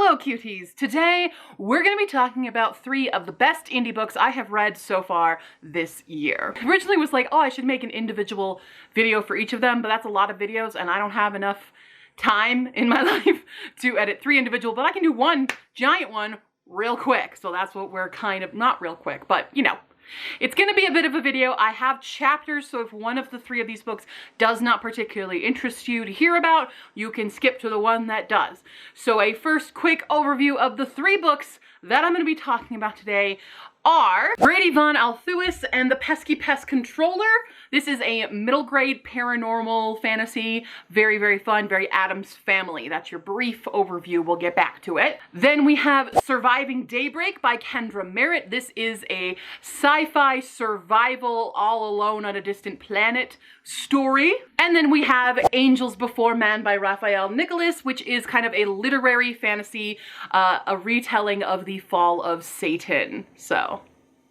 Hello cuties! Today we're going to be talking about 3 of the best indie books I have read so far this year. Originally was like, oh, I should make an individual video for each of them, but that's a lot of videos and I don't have enough time in my life to edit 3 individual, but I can do one giant one real quick. So that's what we're kind of, not real quick, but you know. It's going to be a bit of a video. I have chapters, so if one of the 3 of these books does not particularly interest you to hear about, you can skip to the one that does. So a first quick overview of the 3 books that I'm going to be talking about today are Braidy Von Althuis and the Pesky Pest Controller. This is a middle grade paranormal fantasy. Very, very fun, very Addams Family. That's your brief overview. We'll get back to it. Then we have Surviving Daybreak by Kendra Merritt. This is a sci-fi survival all alone on a distant planet story. And then we have Angels Before Man by Rafael Nicolas, which is kind of a literary fantasy, a retelling of the fall of Satan. So,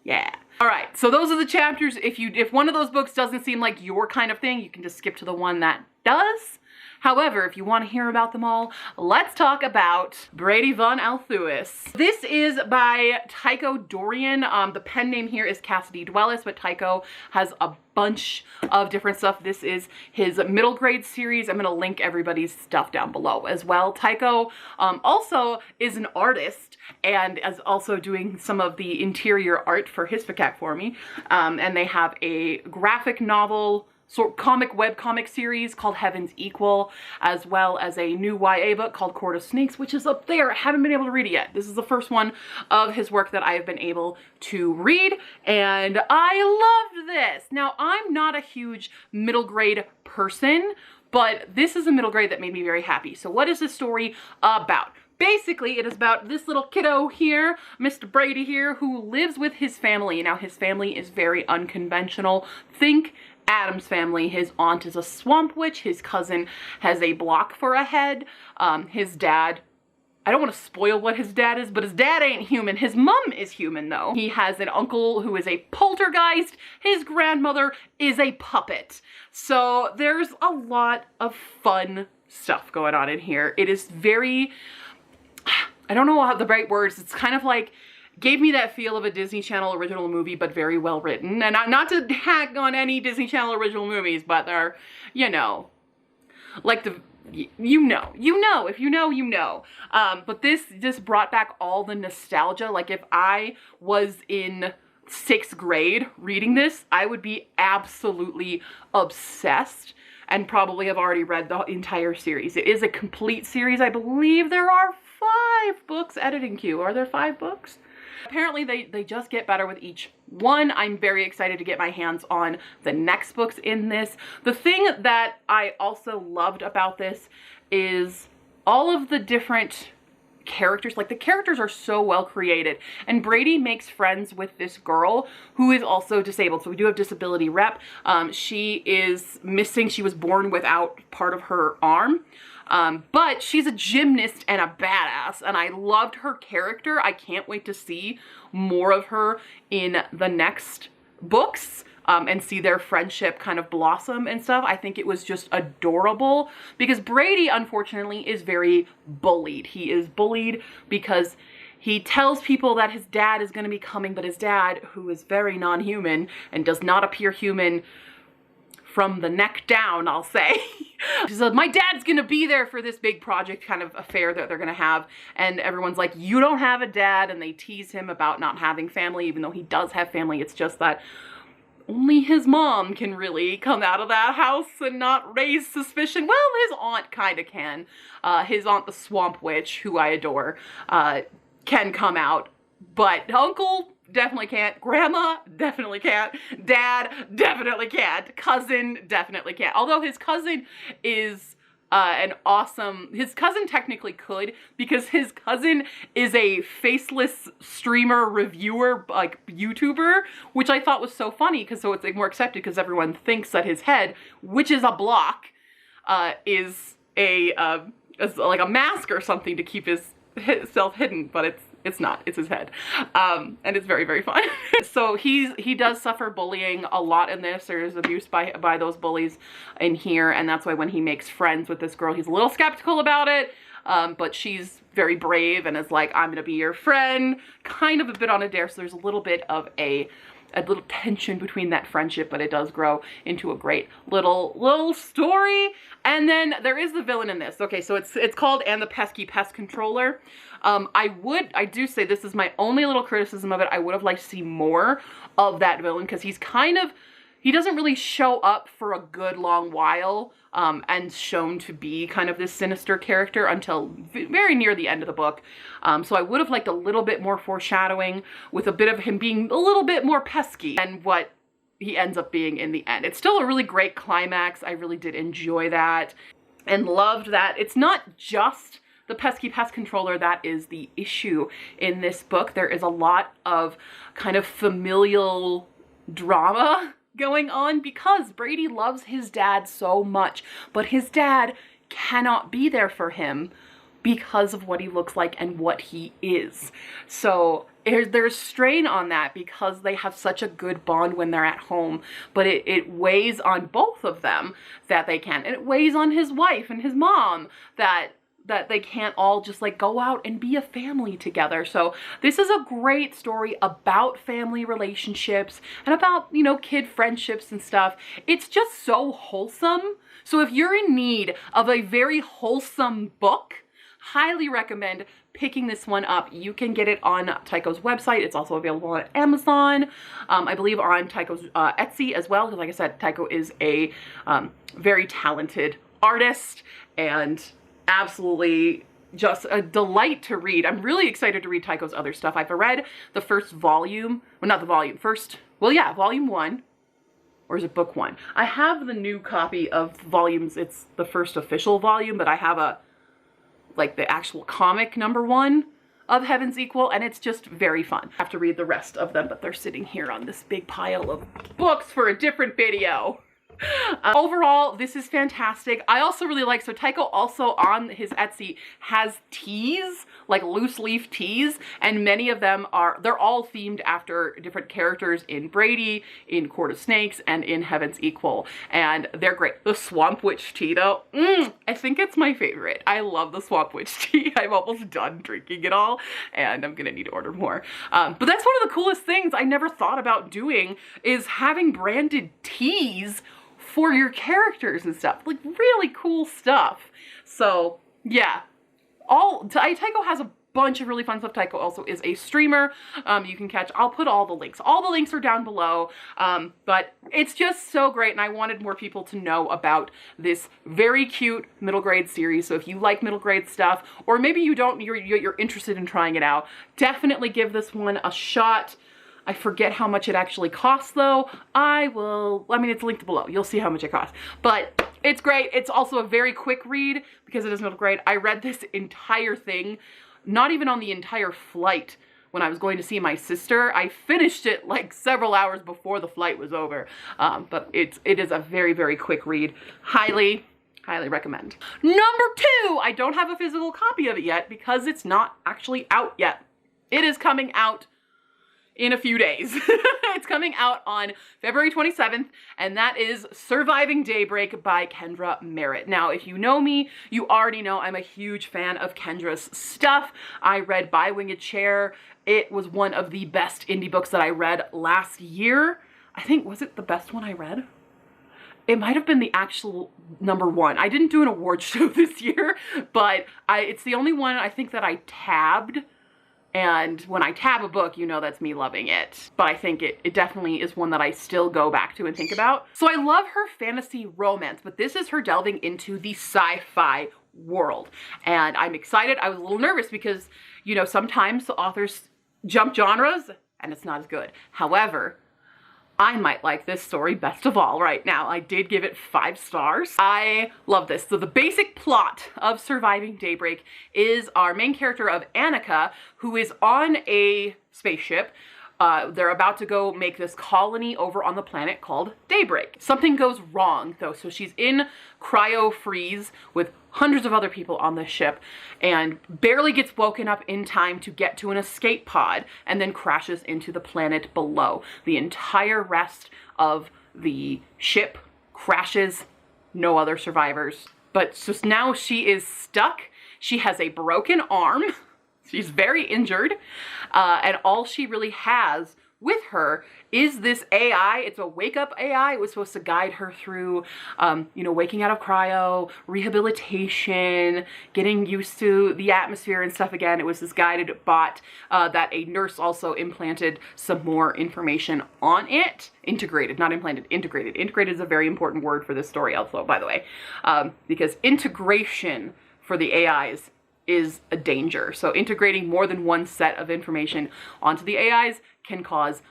yeah. All right, so those are the chapters. If one of those books doesn't seem like your kind of thing, you can just skip to the one that does. However, if you want to hear about them all, let's talk about Braidy Von Althuis. This is by Tycho Dorian. The pen name here is Cassidy Dwellis, but Tycho has a bunch of different stuff. This is his middle grade series. I'm going to link everybody's stuff down below as well. Tycho also is an artist and is also doing some of the interior art for his FAQ for me. And they have a graphic novel webcomic series called Heaven's Equal, as well as a new YA book called Court of Snakes, which is up there. I haven't been able to read it yet. This is the first one of his work that I have been able to read, and I loved this. Now, I'm not a huge middle grade person, but this is a middle grade that made me very happy. So what is this story about? Basically, it is about this little kiddo here, Mr. Brady here, who lives with his family. Now, his family is very unconventional. Think Addams Family. His aunt is a swamp witch. His cousin has a block for a head. His dad, I don't want to spoil what his dad is, but his dad ain't human. His mom is human, though. He has an uncle who is a poltergeist. His grandmother is a puppet. So there's a lot of fun stuff going on in here. It is very, I don't know how the right words, it's kind of like, gave me that feel of a Disney Channel original movie, but very well written. And not to hack on any Disney Channel original movies, but they're, you know, like the, you know, if you know, you know. But this just brought back all the nostalgia. Like if I was in 6th grade reading this, I would be absolutely obsessed and probably have already read the entire series. It is a complete series. I believe there are 5 books. Editing queue. Are there 5 books? Apparently they just get better with each one. I'm very excited to get my hands on the next books in this. The thing that I also loved about this is all of the different characters. Like the characters are so well created, and Brady makes friends with this girl who is also disabled. So we do have disability rep. She is missing. She was born without part of her arm. But she's a gymnast and a badass, and I loved her character. I can't wait to see more of her in the next books, and see their friendship kind of blossom and stuff. I think it was just adorable because Brady, unfortunately, is very bullied. He is bullied because he tells people that his dad is going to be coming, but his dad, who is very non-human and does not appear human from the neck down, I'll say. So my dad's gonna be there for this big project kind of affair that they're gonna have, and everyone's like, you don't have a dad, and they tease him about not having family, even though he does have family. It's just that only his mom can really come out of that house and not raise suspicion. Well, his aunt kind of can. His aunt, the swamp witch, who I adore, can come out, but uncle definitely can't. Grandma definitely can't. Dad definitely can't. Cousin definitely can't. Although his cousin is his cousin technically could, because his cousin is a faceless streamer reviewer, like YouTuber, which I thought was so funny because so it's like more accepted because everyone thinks that his head, which is a block, is like a mask or something to keep his self hidden, but it's not, it's his head. And it's very, very fun. So he does suffer bullying a lot in this. There's abuse by those bullies in here, and that's why when he makes friends with this girl, he's a little skeptical about it. but she's very brave and is like, I'm gonna be your friend, kind of a bit on a dare. So there's a little bit of a little tension between that friendship, but it does grow into a great little story. And then there is the villain in this. Okay, so it's called And the Pesky Pest Controller. I do say this is my only little criticism of it. I would have liked to see more of that villain, because he doesn't really show up for a good long while, and shown to be kind of this sinister character until very near the end of the book. So I would have liked a little bit more foreshadowing with a bit of him being a little bit more pesky than what he ends up being in the end. It's still a really great climax. I really did enjoy that and loved that it's not just the pesky pest controller that is the issue in this book. There is a lot of kind of familial drama going on because Brady loves his dad so much, but his dad cannot be there for him because of what he looks like and what he is. So there's strain on that because they have such a good bond when they're at home, but it weighs on both of them that they can't. And it weighs on his wife and his mom that they can't all just like go out and be a family together. So this is a great story about family relationships and about, you know, kid friendships and stuff. It's just so wholesome. So if you're in need of a very wholesome book, highly recommend picking this one up. You can get it on Tycho's website. It's also available on Amazon. I believe on Tycho's Etsy as well, because like I said, Tycho is a very talented artist and absolutely just a delight to read. I'm really excited to read Tycho's other stuff. I've read the first volume, well, not the volume, volume 1, or is it book 1? I have the new copy of volumes. It's the first official volume, but I have the actual comic number 1 of Heaven's Equal, and it's just very fun. I have to read the rest of them, but they're sitting here on this big pile of books for a different video. Overall, this is fantastic. I also really like, so Tycho also on his Etsy has teas, like loose leaf teas, and many of them they're all themed after different characters in Brady, in Court of Snakes, and in Heaven's Equal, and they're great. The Swamp Witch tea though, I think it's my favorite. I love the Swamp Witch tea. I'm almost done drinking it all, and I'm gonna need to order more. But that's one of the coolest things I never thought about doing, is having branded teas for your characters and stuff. Like, really cool stuff. So yeah, Tycho has a bunch of really fun stuff. Tycho also is a streamer. You can catch, I'll put all the links. All the links are down below. But it's just so great, and I wanted more people to know about this very cute middle grade series. So if you like middle grade stuff, or maybe you don't, you're interested in trying it out, definitely give this one a shot. I forget how much it actually costs though. I mean, it's linked below. You'll see how much it costs. But it's great. It's also a very quick read because it is middle grade. I read this entire thing, not even on the entire flight when I was going to see my sister. I finished it like several hours before the flight was over. But it is a very, very quick read. Highly recommend. Number 2, I don't have a physical copy of it yet because it's not actually out yet. It is coming out in a few days. It's coming out on February 27th, and that is Surviving Daybreak by Kendra Merritt. Now, if you know me, you already know I'm a huge fan of Kendra's stuff. I read By Winged Chair. It was one of the best indie books that I read last year. I think, was it the best one I read? It might have been the actual number 1. I didn't do an award show this year, but it's the only one I think that I tabbed. And when I tab a book, you know that's me loving it. But I think it definitely is one that I still go back to and think about. So I love her fantasy romance, but this is her delving into the sci-fi world. And I'm excited. I was a little nervous because, you know, sometimes the authors jump genres and it's not as good. However, I might like this story best of all right now. I did give it 5 stars. I love this. So the basic plot of Surviving Daybreak is our main character of Annika, who is on a spaceship. They're about to go make this colony over on the planet called Daybreak. Something goes wrong though, so she's in cryo freeze with hundreds of other people on the ship and barely gets woken up in time to get to an escape pod and then crashes into the planet below. The entire rest of the ship crashes, no other survivors. But just now she is stuck. She has a broken arm. She's very injured. And all she really has with her is this AI. It's a wake-up AI. It was supposed to guide her through, you know, waking out of cryo, rehabilitation, getting used to the atmosphere and stuff again. It was this guided bot that a nurse also implanted some more information on it. Integrated, not implanted, integrated. Integrated is a very important word for this story also, by the way, because integration for the AIs is a danger. So integrating more than one set of information onto the AIs can cause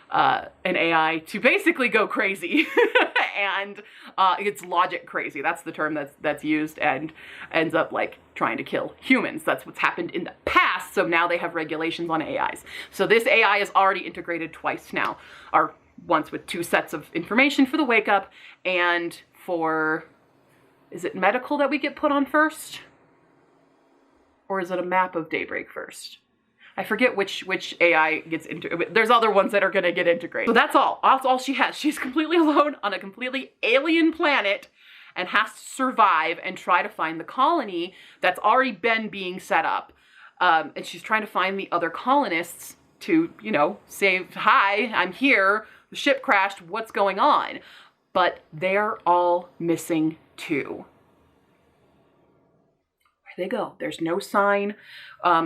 an AI to basically go crazy and it's logic crazy. That's the term that's used, and ends up like trying to kill humans. That's what's happened in the past. So now they have regulations on AIs. So this AI is already integrated twice now, or once with 2 sets of information for the wake up, and for, is it medical that we get put on first? Or is it a map of Daybreak first? I forget which AI gets into. There's other ones that are gonna get integrated. So that's all. That's all she has. She's completely alone on a completely alien planet and has to survive and try to find the colony that's already been being set up. And she's trying to find the other colonists to, you know, say, hi, I'm here. The ship crashed. What's going on? But they're all missing too. They go. There's no sign.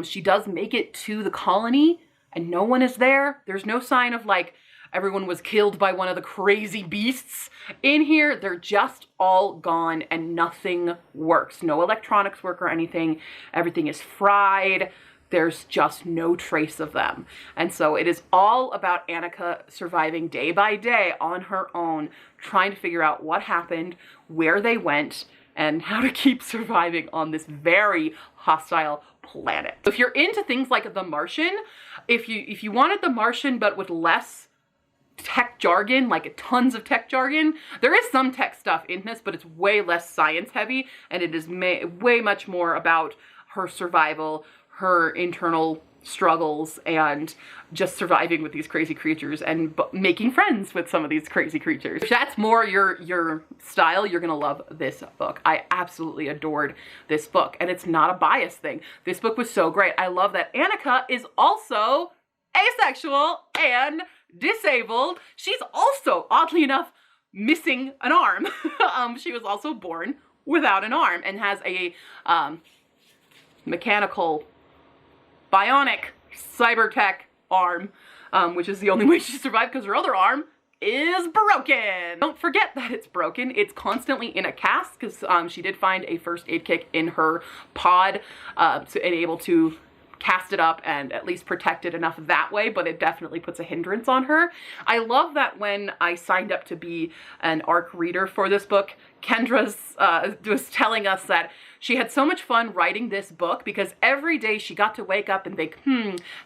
She does make it to the colony and no one is there. There's no sign of like everyone was killed by one of the crazy beasts in here. They're just all gone and nothing works. No electronics work or anything. Everything is fried. There's just no trace of them. And so it is all about Annika surviving day by day on her own, trying to figure out what happened, where they went, and how to keep surviving on this very hostile planet. If you're into things like The Martian, if you wanted The Martian but with less tech jargon, like tons of tech jargon, there is some tech stuff in this, but it's way less science heavy, and it is way much more about her survival, her internal struggles, and just surviving with these crazy creatures and making friends with some of these crazy creatures. If that's more your style, you're gonna love this book. I absolutely adored this book, and it's not a bias thing. This book was so great. I love that Annika is also asexual and disabled. She's also, oddly enough, missing an arm. She was also born without an arm and has a mechanical bionic cyber-tech arm, which is the only way she survived because her other arm is broken. Don't forget that it's broken. It's constantly in a cast because she did find a first aid kit in her pod and able to cast it up and at least protect it enough that way, but it definitely puts a hindrance on her. I love that when I signed up to be an ARC reader for this book, Kendra was telling us that she had so much fun writing this book because every day she got to wake up and think,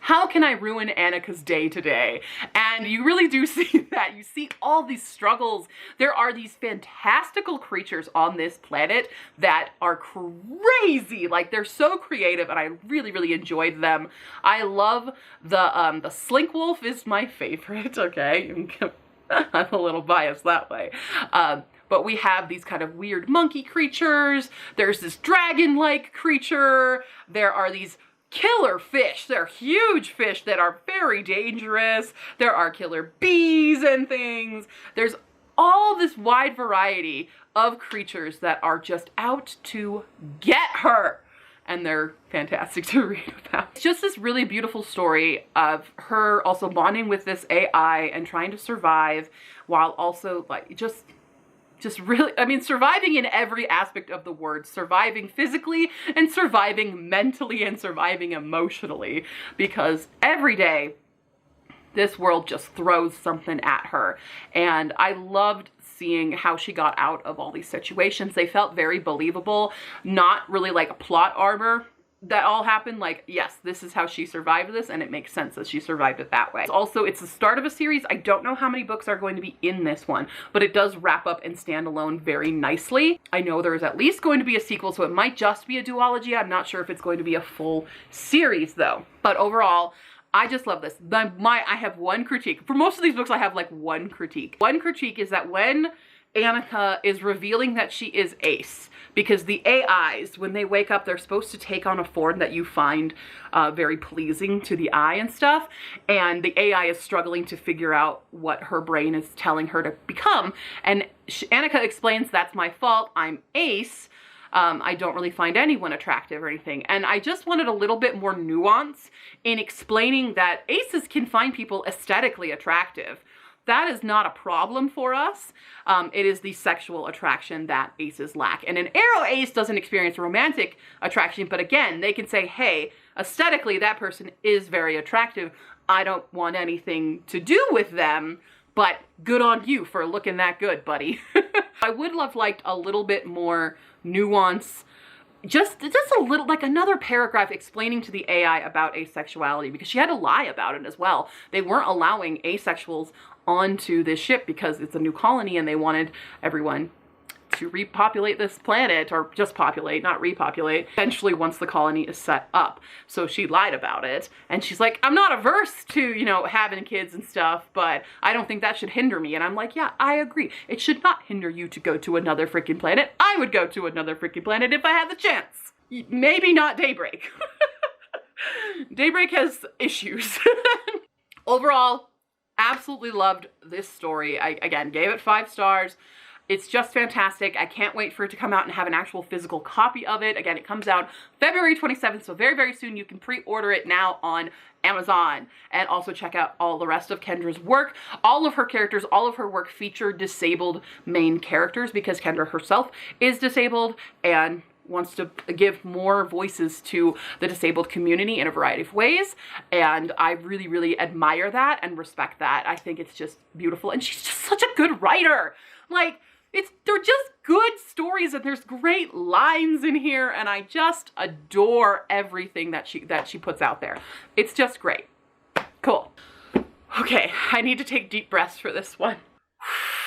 how can I ruin Annika's day today? And you really do see that. You see all these struggles. There are these fantastical creatures on this planet that are crazy. Like, they're so creative, and I really, really enjoyed them. I love the Slink Wolf is my favorite, okay? I'm a little biased that way. But we have these kind of weird monkey creatures. There's this dragon-like creature. There are these killer fish. They're huge fish that are very dangerous. There are killer bees and things. There's all this wide variety of creatures that are just out to get her. And they're fantastic to read about. It's just this really beautiful story of her also bonding with this AI and trying to survive while also like just really, I mean, surviving in every aspect of the word, surviving physically and surviving mentally and surviving emotionally, because every day this world just throws something at her. And I loved seeing how she got out of all these situations. They felt very believable, not really like a plot armor that all happened. Like, yes, this is how she survived this, and it makes sense that she survived it that way. Also, it's the start of a series. I don't know how many books are going to be in this one, but it does wrap up and stand alone very nicely. I know there's at least going to be a sequel, so it might just be a duology. I'm not sure if it's going to be a full series though. But overall, I just love this. I have one critique. For most of these books, I have like one critique. One critique is that when Annika is revealing that she is Ace, because the AIs, when they wake up, they're supposed to take on a form that you find very pleasing to the eye and stuff, and the AI is struggling to figure out what her brain is telling her to become, and Annika explains, that's my fault, I'm Ace, I don't really find anyone attractive or anything. And I just wanted a little bit more nuance in explaining that aces can find people aesthetically attractive. That is not a problem for us. It is the sexual attraction that aces lack. And an arrow ace doesn't experience romantic attraction, but again, they can say, hey, aesthetically, that person is very attractive. I don't want anything to do with them, but good on you for looking that good, buddy. I would have liked a little bit more nuance, just a little, like another paragraph explaining to the AI about asexuality, because she had to lie about it as well. They weren't allowing asexuals onto this ship because it's a new colony and they wanted everyone to repopulate this planet, or just populate, not repopulate, eventually once the colony is set up. So she lied about it, and she's like, I'm not averse to, you know, having kids and stuff, but I don't think that should hinder me. And I'm like, yeah, I agree. It should not hinder you to go to another freaking planet. I would go to another freaking planet if I had the chance. Maybe not Daybreak. Daybreak has issues. Overall, absolutely loved this story. I, again, gave it 5 stars. It's just fantastic. I can't wait for it to come out and have an actual physical copy of it. Again, it comes out February 27th, so very, very soon. You can pre-order it now on Amazon. And also check out all the rest of Kendra's work. All of her characters, all of her work feature disabled main characters, because Kendra herself is disabled and wants to give more voices to the disabled community in a variety of ways. And I really, really admire that and respect that. I think it's just beautiful. And she's just such a good writer. Like, they're just good stories, and there's great lines in here, and I just adore everything that she puts out there. It's just great. Cool. Okay, I need to take deep breaths for this one.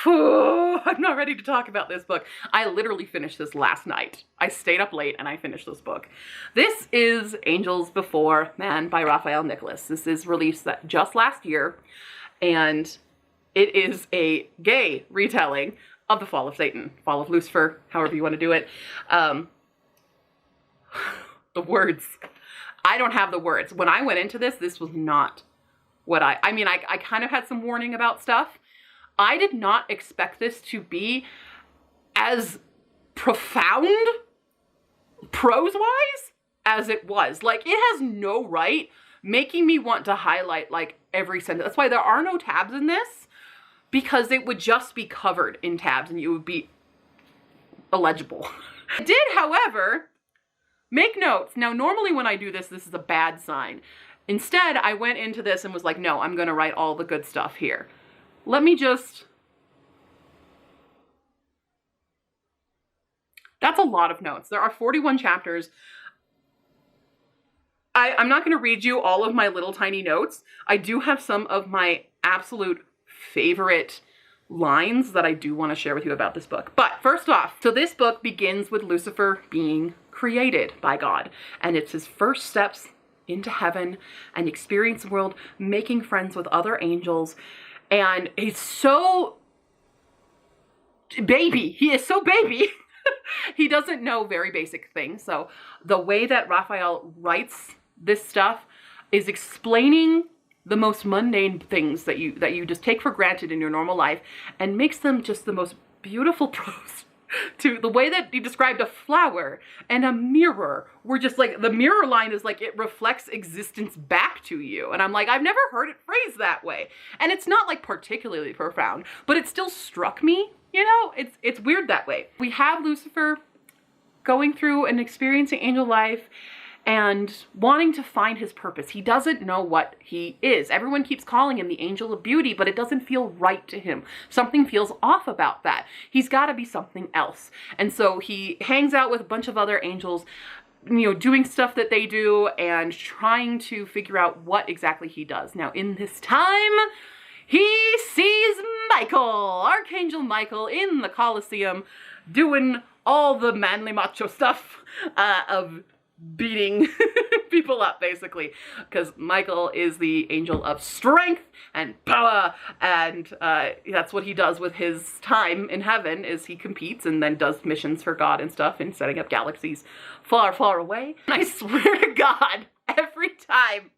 I'm not ready to talk about this book. I literally finished this last night. I stayed up late and I finished this book. This is Angels Before Man by Rafael Nicolas. This is released just last year, and it is a gay retelling of the Fall of Satan, Fall of Lucifer, however you want to do it. The words. I don't have the words. When I went into this, this was not what I mean, I kind of had some warning about stuff. I did not expect this to be as profound, prose-wise, as it was. Like, it has no right making me want to highlight, like, every sentence. That's why there are no tabs in this, because it would just be covered in tabs and it would be illegible. I did, however, make notes. Now, normally when I do this, this is a bad sign. Instead, I went into this and was like, no, I'm going to write all the good stuff here. Let me just... That's a lot of notes. There are 41 chapters. I'm not going to read you all of my little tiny notes. I do have some of my absolute favorite lines that I do want to share with you about this book. But first off, so this book begins with Lucifer being created by God, and it's his first steps into heaven and experience the world, making friends with other angels. And he's so baby. He is so baby. He doesn't know very basic things. So the way that Rafael writes this stuff is explaining the most mundane things that you just take for granted in your normal life, and makes them just the most beautiful prose. To the way that he described a flower and a mirror, were just like, the mirror line is like, it reflects existence back to you. And I'm like, I've never heard it phrased that way. And it's not like particularly profound, but it still struck me, you know, it's weird that way. We have Lucifer going through and experiencing angel life and wanting to find his purpose. He doesn't know what he is. Everyone keeps calling him the angel of beauty, but it doesn't feel right to him. Something feels off about that. He's got to be something else. And so he hangs out with a bunch of other angels, you know, doing stuff that they do and trying to figure out what exactly he does. Now, in this time, he sees Michael, Archangel Michael, in the Colosseum, doing all the manly macho stuff of beating people up, basically, because Michael is the angel of strength and power, and that's what he does with his time in heaven, is he competes and then does missions for God and stuff and setting up galaxies far, far away. And I swear to God, every time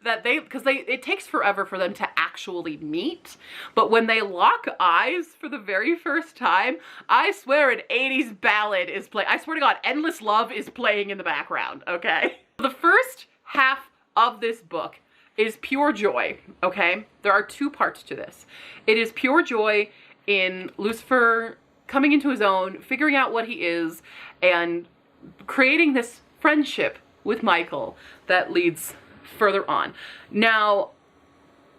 that it takes forever for them to actually meet, but when they lock eyes for the very first time, I swear an 80s ballad is playing. I swear to God, Endless Love is playing in the background, okay? The first half of this book is pure joy, okay? There are two parts to this. It is pure joy in Lucifer coming into his own, figuring out what he is, and creating this friendship with Michael that leads further on. Now,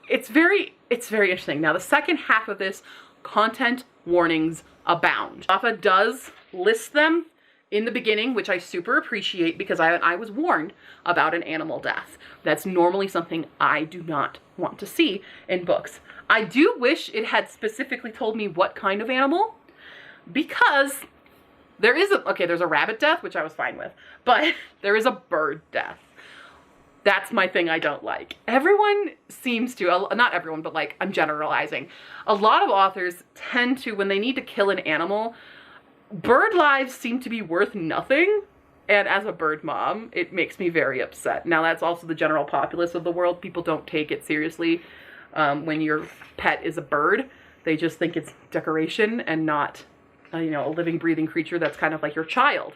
it's very interesting. Now, the second half of this, content warnings abound. Rafa does list them in the beginning, which I super appreciate, because I was warned about an animal death. That's normally something I do not want to see in books. I do wish it had specifically told me what kind of animal, because there's a rabbit death, which I was fine with, but there is a bird death. That's my thing I don't like. Everyone seems to, not everyone, but like, I'm generalizing. A lot of authors tend to, when they need to kill an animal, bird lives seem to be worth nothing. And as a bird mom, it makes me very upset. Now, that's also the general populace of the world. People don't take it seriously when your pet is a bird. They just think it's decoration and not, a living, breathing creature that's kind of like your child.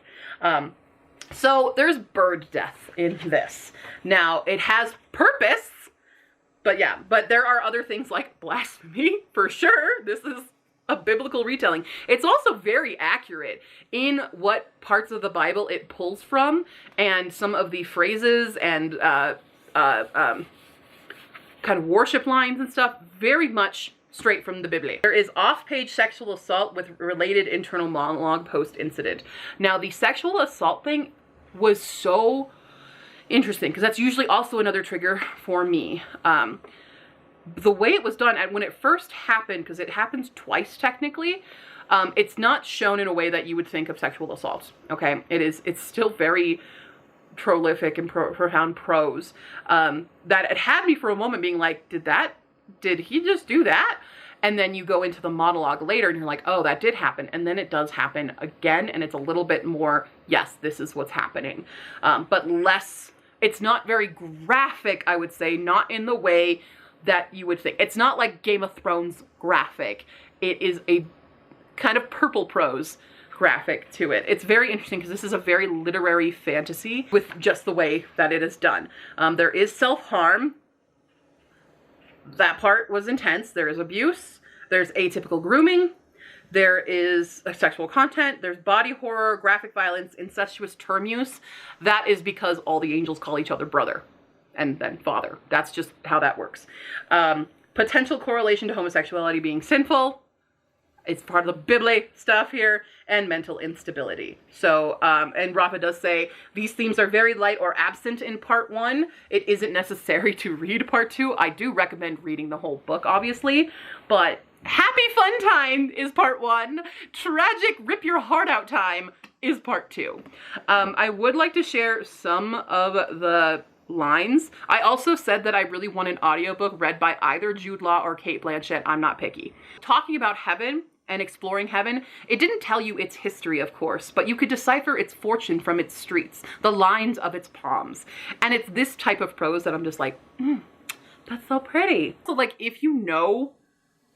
So there's bird death in this. Now, it has purpose, but there are other things like blasphemy, for sure. This is a biblical retelling. It's also very accurate in what parts of the Bible it pulls from, and some of the phrases and kind of worship lines and stuff, very much straight from the Bible. There is off-page sexual assault with related internal monologue post-incident. Now, the sexual assault thing was so interesting, because that's usually also another trigger for me. The way it was done, and when it first happened, because it happens twice technically, it's not shown in a way that you would think of sexual assault, okay? It's still very prolific and profound prose. That it had me for a moment being like, did he just do that? And then you go into the monologue later and you're like, oh, that did happen. And then it does happen again. And it's a little bit more, yes, this is what's happening. But less, it's not very graphic, I would say, not in the way that you would think. It's not like Game of Thrones graphic. It is a kind of purple prose graphic to it. It's very interesting because this is a very literary fantasy with just the way that it is done. There is self-harm. That part was intense. There is abuse. There's atypical grooming. There is sexual content. There's body horror, graphic violence, incestuous term use. That is because all the angels call each other brother and then father. That's just how that works. Potential correlation to homosexuality being sinful. It's part of the Bible stuff here, and mental instability. So, and Rafa does say, these themes are very light or absent in part 1. It isn't necessary to read part 2. I do recommend reading the whole book, obviously, but happy fun time is part 1. Tragic rip your heart out time is part 2. I would like to share some of the lines. I also said that I really want an audiobook read by either Jude Law or Cate Blanchett. I'm not picky. Talking about heaven and exploring heaven, it didn't tell you its history, of course, but you could decipher its fortune from its streets, the lines of its palms. And it's this type of prose that I'm just like, that's so pretty. So like, if you know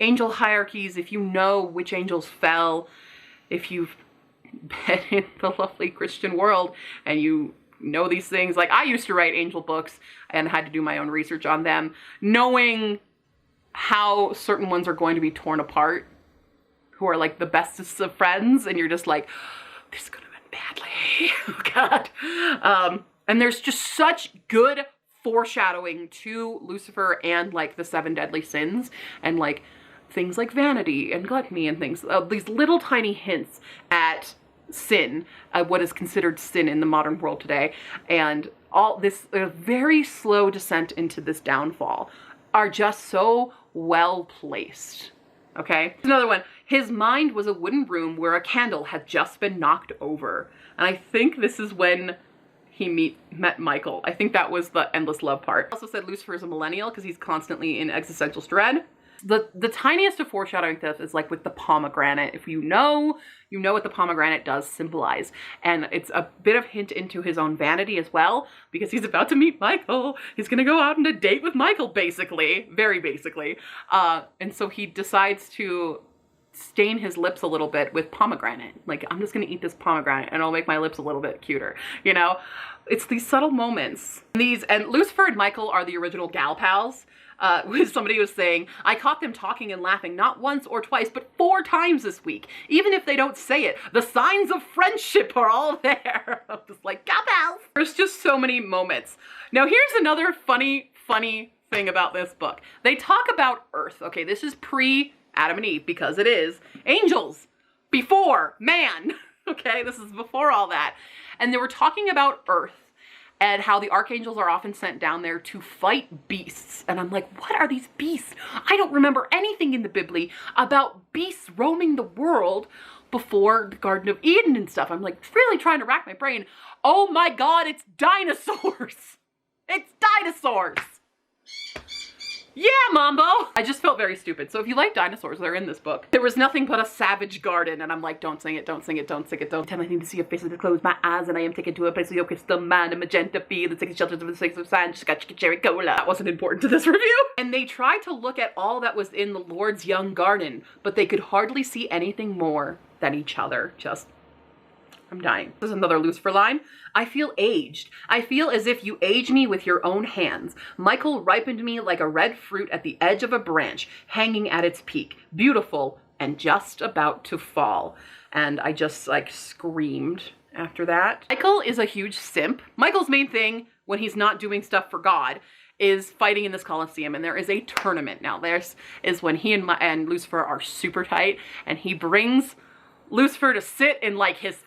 angel hierarchies, if you know which angels fell, if you've been in the lovely Christian world and you know these things, like I used to write angel books and had to do my own research on them, knowing how certain ones are going to be torn apart, who are like the bestest of friends, and you're just like, this could have been badly. Oh God. And there's just such good foreshadowing to Lucifer and like the 7 deadly sins and like things like vanity and gluttony and things, these little tiny hints at sin, what is considered sin in the modern world today, and all this very slow descent into this downfall are just so well placed. Okay, another one. His mind was a wooden room where a candle had just been knocked over. And I think this is when he met Michael. I think that was the endless love part. I also said Lucifer is a millennial because he's constantly in existential dread. The tiniest of foreshadowing stuff is like with the pomegranate. If you know what the pomegranate does symbolize. And it's a bit of hint into his own vanity as well, because he's about to meet Michael. He's gonna go out on a date with Michael, basically, very basically. And so he decides to stain his lips a little bit with pomegranate. Like, I'm just gonna eat this pomegranate and it'll make my lips a little bit cuter, you know? It's these subtle moments. And Lucifer and Michael are the original gal pals. Somebody was saying, I caught them talking and laughing not once or twice, but 4 times this week. Even if they don't say it, the signs of friendship are all there. I'm just like, gal pals. There's just so many moments. Now here's another funny thing about this book. They talk about Earth. Okay, this is pre-Adam and Eve, because it is angels before man. Okay, this is before all that. And they were talking about Earth and how the archangels are often sent down there to fight beasts. And I'm like, what are these beasts? I don't remember anything in the Bibli about beasts roaming the world before the Garden of Eden and stuff. I'm like really trying to rack my brain. Oh my God, it's dinosaurs. It's dinosaurs. Yeah, Mambo! I just felt very stupid. So if you like dinosaurs, they're in this book. There was nothing but a savage garden, and I'm like, don't sing it, don't sing it, don't sing it, don't. Time I need to see your face, to close my eyes, and I am taken to a place of your crystal mind, a magenta field, the six shelters of the six of sand, scotch cherry cola. That wasn't important to this review. And they tried to look at all that was in the Lord's young garden, but they could hardly see anything more than each other. I'm dying. This is another Lucifer line. I feel aged. I feel as if you age me with your own hands. Michael ripened me like a red fruit at the edge of a branch, hanging at its peak, beautiful and just about to fall. And I just like screamed after that. Michael is a huge simp. Michael's main thing when he's not doing stuff for God is fighting in this Colosseum, and there is a tournament. Now this is when he and Lucifer are super tight, and he brings Lucifer to sit in like his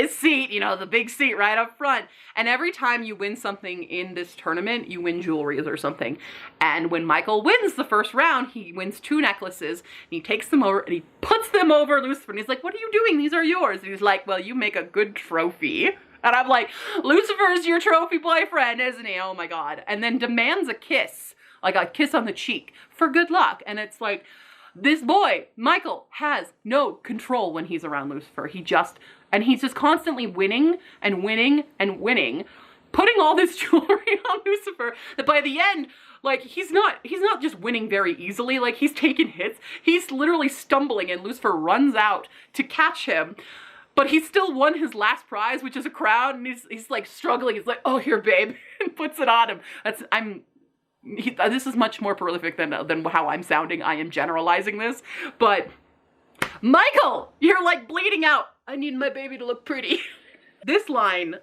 seat, you know, the big seat right up front. And every time you win something in this tournament, you win jewelry or something. And when Michael wins the first round, he wins 2 necklaces, and he takes them over and he puts them over Lucifer. And he's like, what are you doing? These are yours. And he's like, well, you make a good trophy. And I'm like, Lucifer's your trophy boyfriend, isn't he? Oh my God. And then demands a kiss, like a kiss on the cheek for good luck. And it's like, this boy, Michael, has no control when he's around Lucifer. He's just constantly winning and winning and winning, putting all this jewelry on Lucifer, that by the end, like, he's not just winning very easily, like, he's taking hits. He's literally stumbling, and Lucifer runs out to catch him. But he still won his last prize, which is a crown, and he's like struggling. He's like, oh, here, babe, and puts it on him. This is much more prolific than how I'm sounding. I am generalizing this, but Michael, you're like bleeding out. I need my baby to look pretty. This line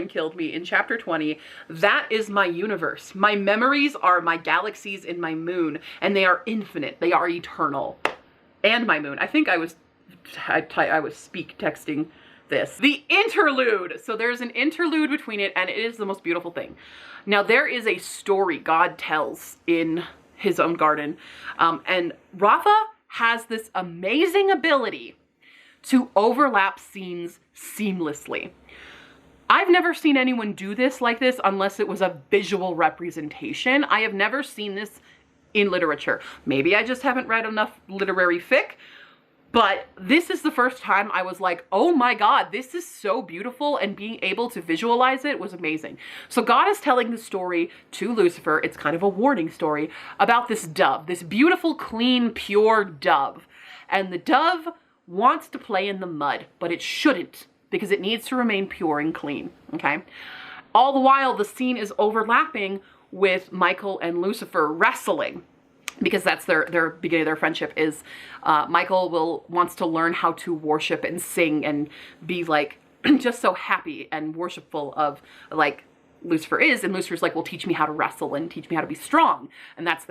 killed me in chapter 20. That is my universe. My memories are my galaxies in my moon, and they are infinite. They are eternal. And my moon. I think I was speak texting this. The interlude. So there's an interlude between it, and it is the most beautiful thing. Now there is a story God tells in his own garden, and Rafa has this amazing ability to overlap scenes seamlessly. I've never seen anyone do this like this unless it was a visual representation. I have never seen this in literature. Maybe I just haven't read enough literary fic, but this is the first time I was like, oh my God, this is so beautiful, and being able to visualize it was amazing. So God is telling the story to Lucifer. It's kind of a warning story about this dove, this beautiful, clean, pure dove. And the dove wants to play in the mud, but it shouldn't, because it needs to remain pure and clean, okay? All the while, the scene is overlapping with Michael and Lucifer wrestling, because that's their beginning of their friendship is Michael wants to learn how to worship and sing and be like just so happy and worshipful of like Lucifer is, and Lucifer's like, well, teach me how to wrestle and teach me how to be strong. And that's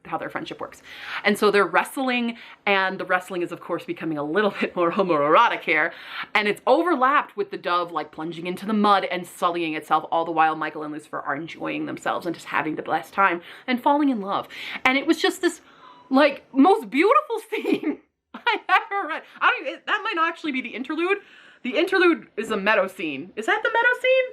how their friendship works. And so they're wrestling, and the wrestling is of course becoming a little bit more homoerotic here, and it's overlapped with the dove like plunging into the mud and sullying itself, all the while Michael and Lucifer are enjoying themselves and just having the best time and falling in love. And it was just this like most beautiful scene I ever read. That might not actually be the interlude. The interlude is a meadow scene. Is that the meadow scene?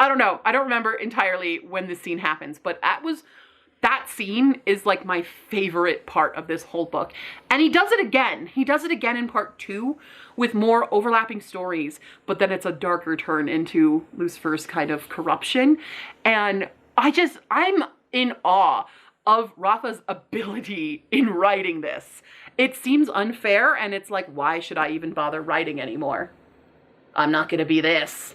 I don't know. I don't remember entirely when this scene happens, but that scene is like my favorite part of this whole book. And he does it again. He does it again in part 2 with more overlapping stories, but then it's a darker turn into Lucifer's kind of corruption. And I'm in awe of Rafa's ability in writing this. It seems unfair, and it's like, why should I even bother writing anymore? I'm not gonna be this.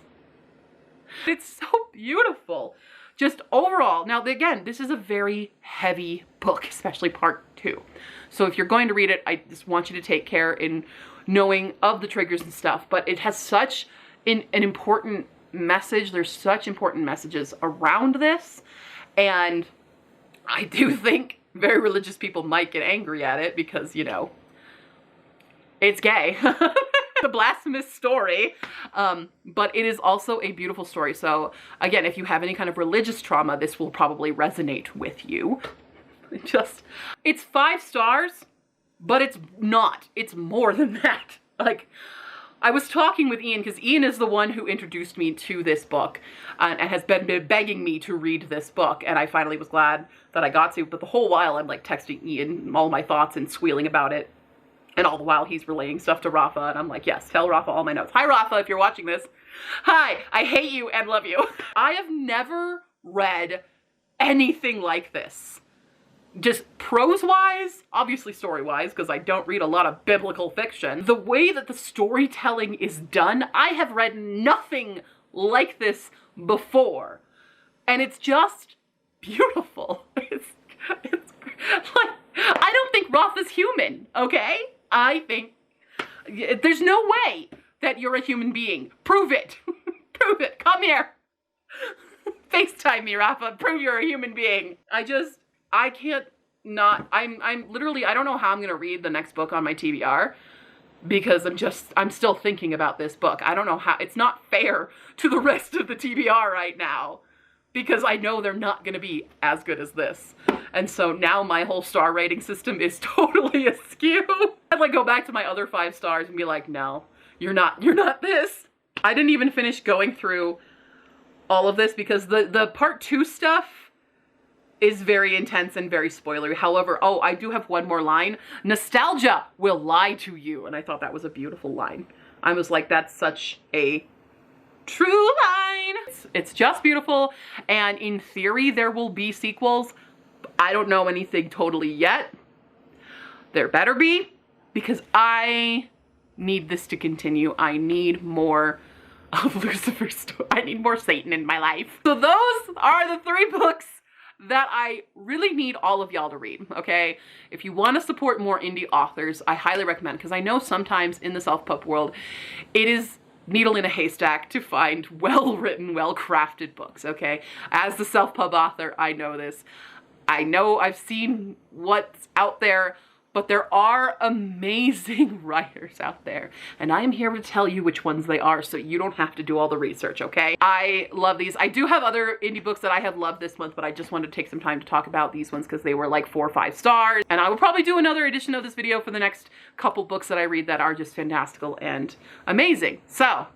It's so beautiful. Just overall, now again, this is a very heavy book, especially part 2. So if you're going to read it, I just want you to take care in knowing of the triggers and stuff, but it has such an important message. There's such important messages around this, and I do think very religious people might get angry at it because, you know, it's gay. A blasphemous story, but it is also a beautiful story. So again, if you have any kind of religious trauma, this will probably resonate with you. It's 5 stars, but it's not. It's more than that. Like, I was talking with Ian, because Ian is the one who introduced me to this book and has been begging me to read this book, and I finally was glad that I got to, but the whole while I'm like texting Ian all my thoughts and squealing about it. And all the while he's relaying stuff to Rafa, and I'm like, yes, tell Rafa all my notes. Hi, Rafa, if you're watching this. Hi, I hate you and love you. I have never read anything like this. Just prose-wise, obviously story-wise, because I don't read a lot of biblical fiction. The way that the storytelling is done, I have read nothing like this before. And it's just beautiful. It's like, I don't think Rafa's human, okay? I think there's no way that you're a human being. Prove it. Prove it. Come here. FaceTime me, Rafa. Prove you're a human being. I can't not, I'm literally, I don't know how I'm going to read the next book on my TBR because I'm still thinking about this book. I don't know how, it's not fair to the rest of the TBR right now because I know they're not going to be as good as this. And so now my whole star rating system is totally askew. I'd like go back to my other 5 stars and be like, no, you're not this. I didn't even finish going through all of this because the part 2 stuff is very intense and very spoilery. However, oh, I do have one more line. Nostalgia will lie to you. And I thought that was a beautiful line. I was like, that's such a true line. It's just beautiful. And in theory, there will be sequels. I don't know anything totally yet. There better be, because I need this to continue. I need more of Lucifer's story. I need more Satan in my life. So those are the 3 books that I really need all of y'all to read, okay? If you want to support more indie authors, I highly recommend, because I know sometimes in the self-pub world, it is needle in a haystack to find well-written, well-crafted books, okay? As the self-pub author, I know this. I know I've seen what's out there, but there are amazing writers out there, and I am here to tell you which ones they are so you don't have to do all the research, okay? I love these. I do have other indie books that I have loved this month, but I just wanted to take some time to talk about these ones because they were like 4 or 5 stars, and I will probably do another edition of this video for the next couple books that I read that are just fantastical and amazing. So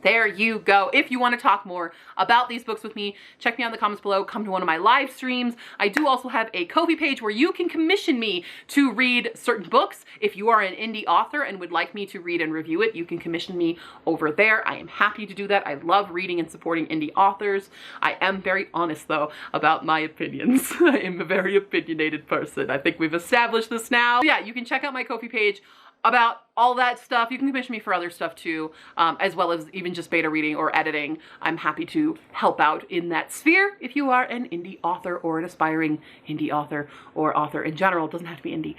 there you go. If you want to talk more about these books with me, check me out in the comments below. Come to one of my live streams. I do also have a Ko-fi page where you can commission me to read certain books. If you are an indie author and would like me to read and review it, you can commission me over there. I am happy to do that. I love reading and supporting indie authors. I am very honest, though, about my opinions. I am a very opinionated person. I think we've established this now. Yeah, you can check out my Ko-fi page about all that stuff. You can commission me for other stuff too, as well as even just beta reading or editing. I'm happy to help out in that sphere if you are an indie author or an aspiring indie author or author in general. It doesn't have to be indie.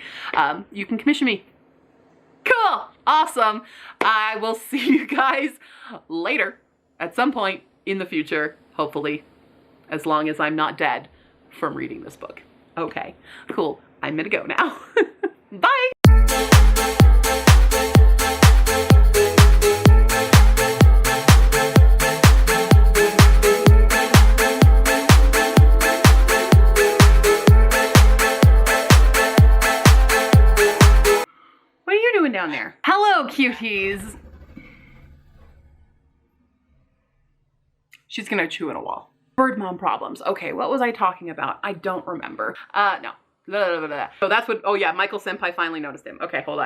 You can commission me. Cool. Awesome. I will see you guys later at some point in the future, hopefully, as long as I'm not dead from reading this book. Okay, cool. I'm gonna go now. Bye. Down there. Hello, cuties. She's gonna chew in a wall. Bird mom problems. Okay, what was I talking about? I don't remember. No. Blah, blah, blah, blah. Oh, that's what, oh yeah, Michael Senpai finally noticed him. Okay, hold on.